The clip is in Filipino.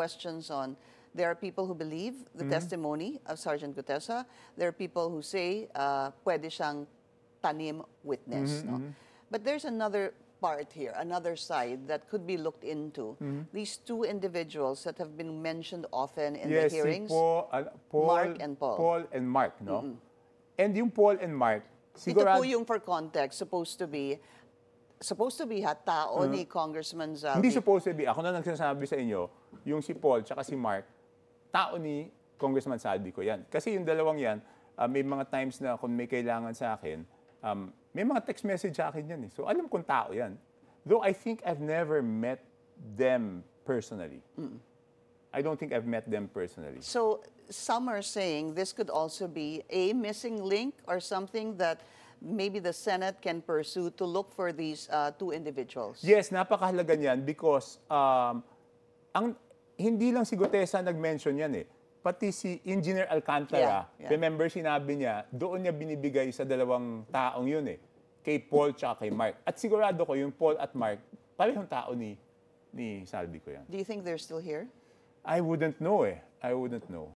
questions on. There are people who believe the testimony of Sergeant Gutesa. There are people who say pwede siyang tanim witness. No? But there's another part here, another side that could be looked into. These two individuals that have been mentioned often in the hearings, si Mark and Paul. Paul and Mark, no? And yung Paul and Mark, sigurado... Ito po yung for context, supposed to be tao ni Congressman Zaldi. Hindi supposed to be. Ako na nagsasabi sa inyo, yung si Paul tsaka si Mark, tao ni Congressman Saldi ko yan. Kasi yung dalawang yan, may mga times na kung may kailangan sa akin, may mga text message sa akin yan. So alam kong tao yan. Though I think I've never met them personally. I don't think I've met them personally. So some are saying this could also be a missing link or something that maybe the Senate can pursue to look for these two individuals. Yes, napakahalaga niyan because hindi lang si Gutesa nag-mention yan eh. Pati si Engineer Alcantara, remember sinabi niya, doon niya binibigay sa dalawang taong yun eh. Kay Paul tsaka kay Mark. At sigurado ko yung Paul at Mark, parehong tao ni Saldi ko yan. Do you think they're still here? I wouldn't know eh. I wouldn't know.